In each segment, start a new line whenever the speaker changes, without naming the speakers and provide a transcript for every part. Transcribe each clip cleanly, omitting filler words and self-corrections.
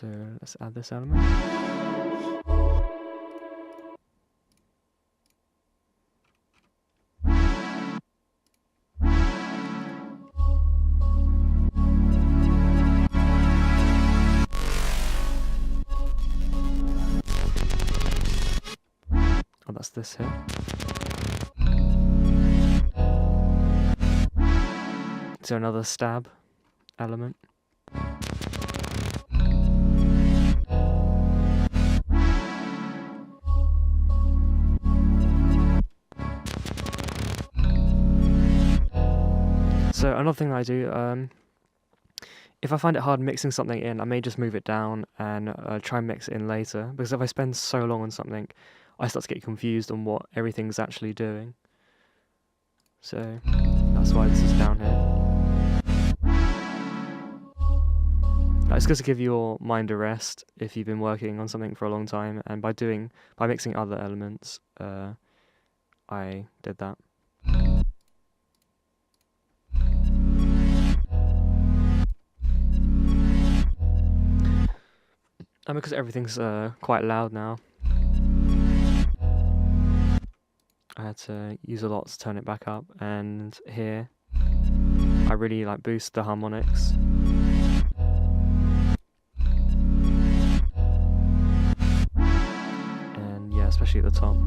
So let's add this element. Oh, that's this here. So another stab element. So another thing I do, if I find it hard mixing something in, I may just move it down and try and mix it in later. Because if I spend so long on something, I start to get confused on what everything's actually doing. So that's why this is down here. It's good to give your mind a rest if you've been working on something for a long time, and by mixing other elements, I did that. And because everything's quite loud now, I had to use a lot to turn it back up, and here I really boost the harmonics. And yeah, especially at the top.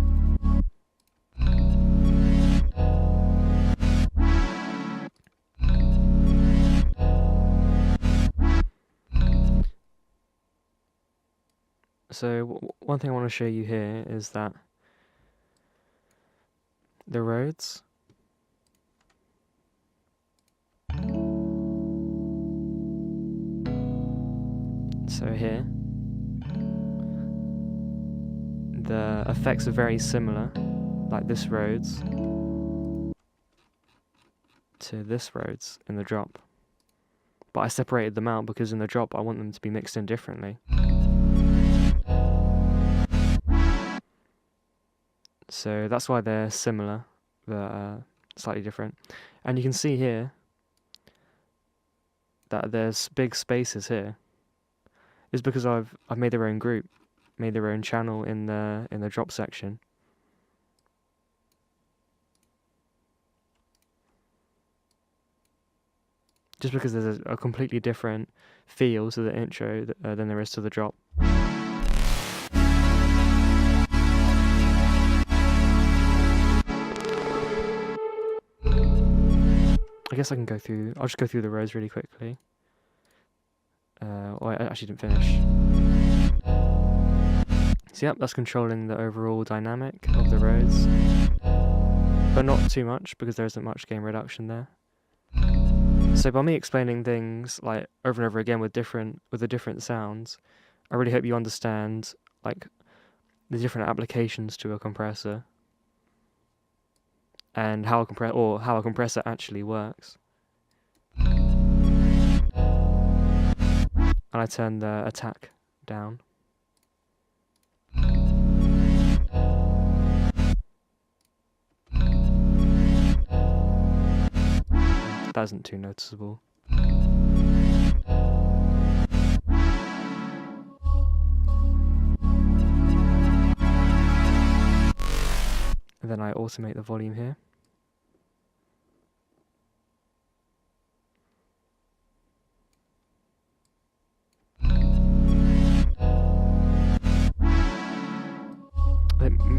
So one thing I want to show you here is that the Rhodes, so here, the effects are very similar, like this Rhodes to this Rhodes in the drop. But I separated them out because in the drop I want them to be mixed in differently. So that's why they're similar, but slightly different. And you can see here that there's big spaces here. It's because I've made their own group, made their own channel in the drop section. Just because there's a completely different feel to the intro than there is to the drop. I guess I can I'll just go through the rows really quickly. I actually didn't finish. So yep, that's controlling the overall dynamic of the rows. But not too much, because there isn't much gain reduction there. So by me explaining things over and over again with the different sounds, I really hope you understand the different applications to a compressor and how a compressor actually works. And I turn the attack down. That isn't too noticeable. And then I automate the volume here.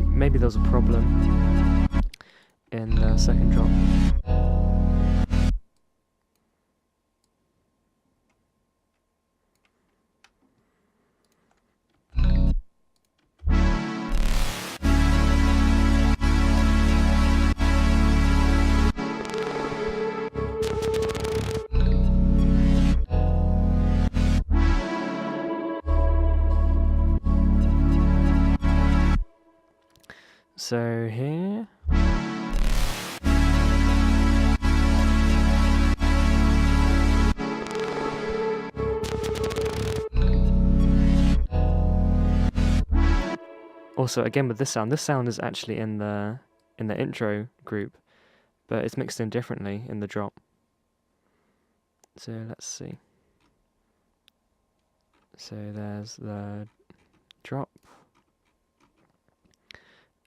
Maybe there was a problem in the second drop. So here, also again with this sound is actually in the intro group, but it's mixed in differently in the drop. So let's see. So there's the drop.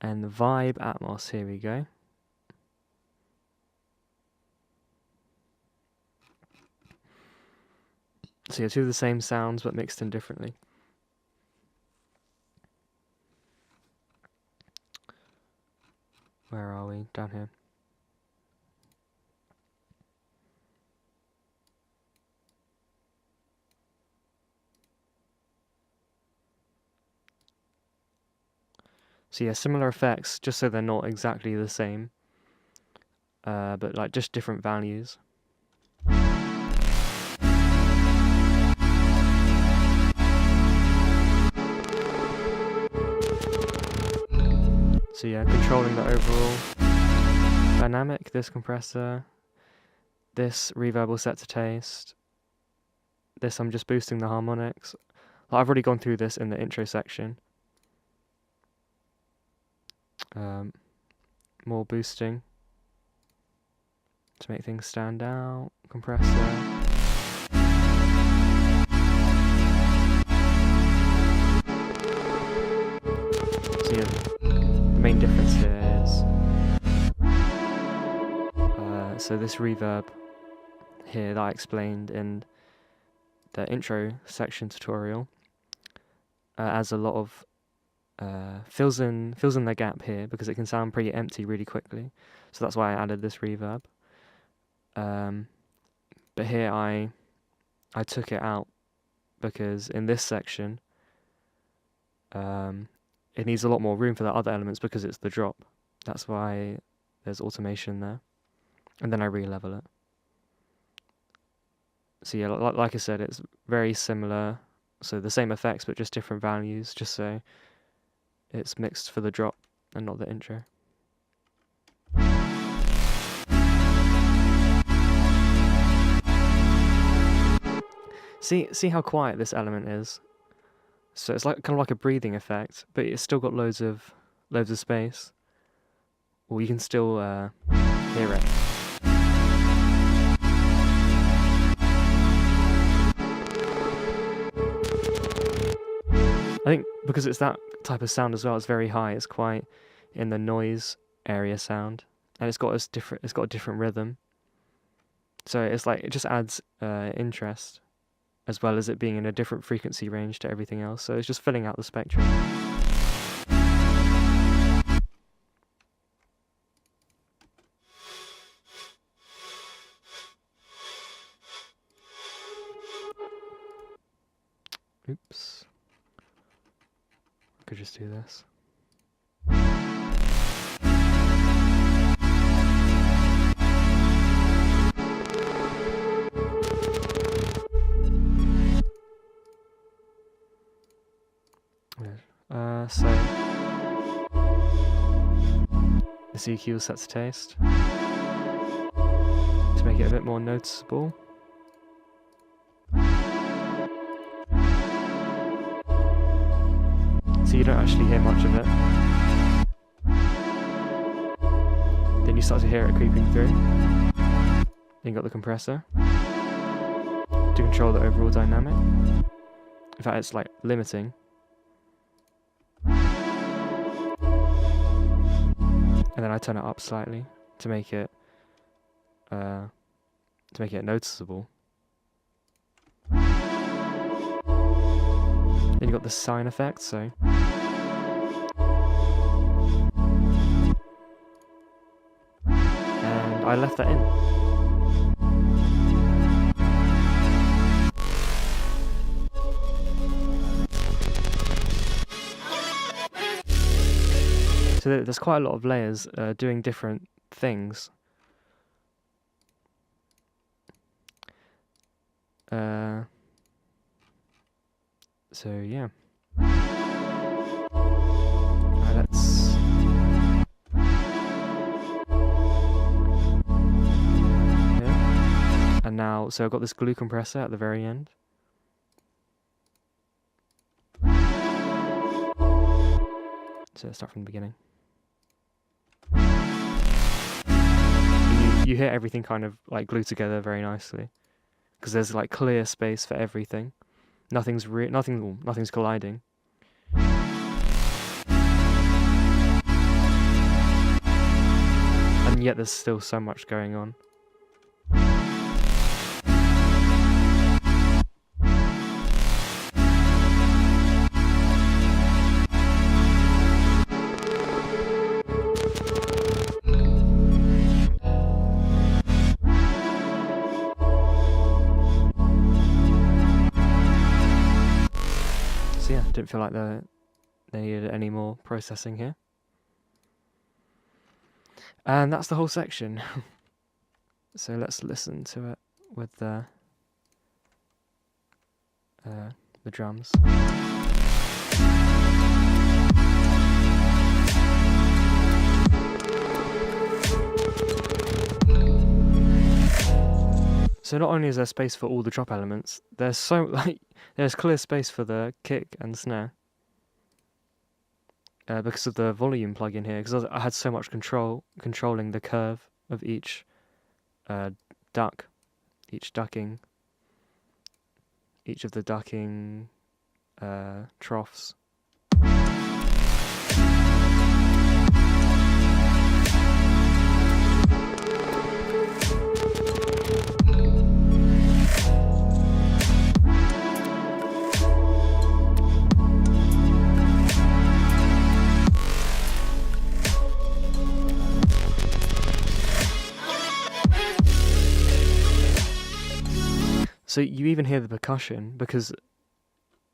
And the vibe Atmos, here we go. So yeah, two of the same sounds but mixed in differently. Where are we? Down here. So yeah, similar effects, just so they're not exactly the same, but like just different values. So yeah, controlling the overall dynamic, this compressor, this reverb will set to taste, this I'm just boosting the harmonics. Like, I've already gone through this in the intro section. More boosting to make things stand out, compressor. So yeah, the main difference here is, so this reverb here that I explained in the intro section tutorial adds a lot of fills in the gap here because it can sound pretty empty really quickly. So that's why I added this reverb. But here I took it out because in this section it needs a lot more room for the other elements because it's the drop. That's why there's automation there. And then I re-level it. So yeah, like I said, it's very similar. So the same effects, but just different values, just so it's mixed for the drop and not the intro. See how quiet this element is? So it's like kind of like a breathing effect, but it's still got loads of space. Or you can still hear it. I think because it's that type of sound as well, it's very high. It's quite in the noise area sound, and it's got a different rhythm. So it's like it just adds interest, as well as it being in a different frequency range to everything else. So it's just filling out the spectrum. Oops. I could just do this. So the EQ is set to taste to make it a bit more noticeable. So you don't actually hear much of it. Then you start to hear it creeping through. Then you got the compressor to control the overall dynamic. In fact, it's like limiting. And then I turn it up slightly to make it noticeable. Then you got the sine effect, so and I left that in. So there's quite a lot of layers doing different things. So yeah. Alright, let's and now, so I've got this glue compressor at the very end. So let's start from the beginning. You hear everything kind of like glued together very nicely because there's like clear space for everything. Nothing's colliding. And yet there's still so much going on. So yeah, didn't feel like they needed any more processing here. And that's the whole section. So let's listen to it with the drums. So not only is there space for all the drop elements, there's clear space for the kick and snare. Because of the volume plugin here, because I had so much controlling the curve of each duck, each of the ducking troughs. So you even hear the percussion because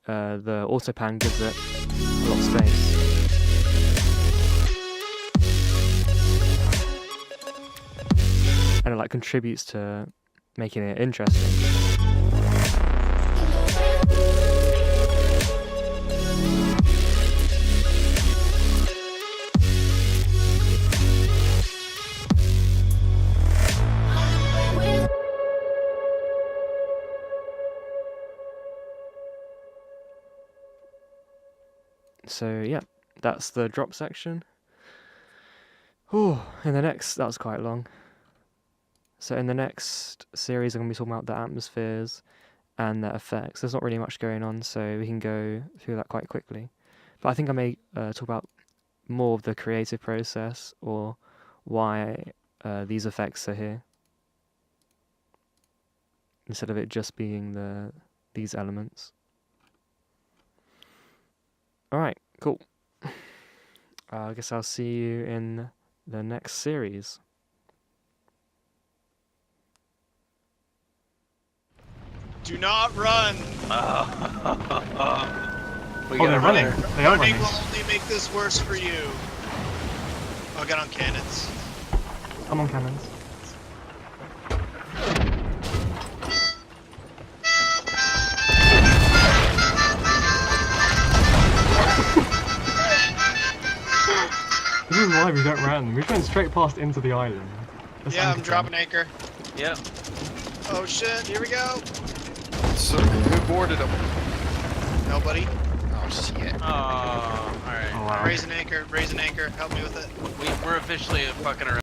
the auto pan gives it a lot of space. And it like contributes to making it interesting. So yeah, that's the drop section. Oh, that was quite long. So in the next series, I'm going to be talking about the atmospheres and the effects. There's not really much going on, so we can go through that quite quickly. But I think I may talk about more of the creative process or why these effects are here, instead of it just being these elements. Alright, cool. I guess I'll see you in the next series.
Do not run!
They're running. They are
Running
running.
will only make this worse for you. Oh, get on cannons.
Come on, cannons. This is why we don't run. We went straight past into the island. That's
Yeah, I'm
anchor
dropping anchor.
Yep.
Oh shit, here we go!
So, who boarded him?
Nobody.
Oh, shit.
Oh, alright.
Oh, wow.
Raise an anchor, help me with it.
We're officially fucking around.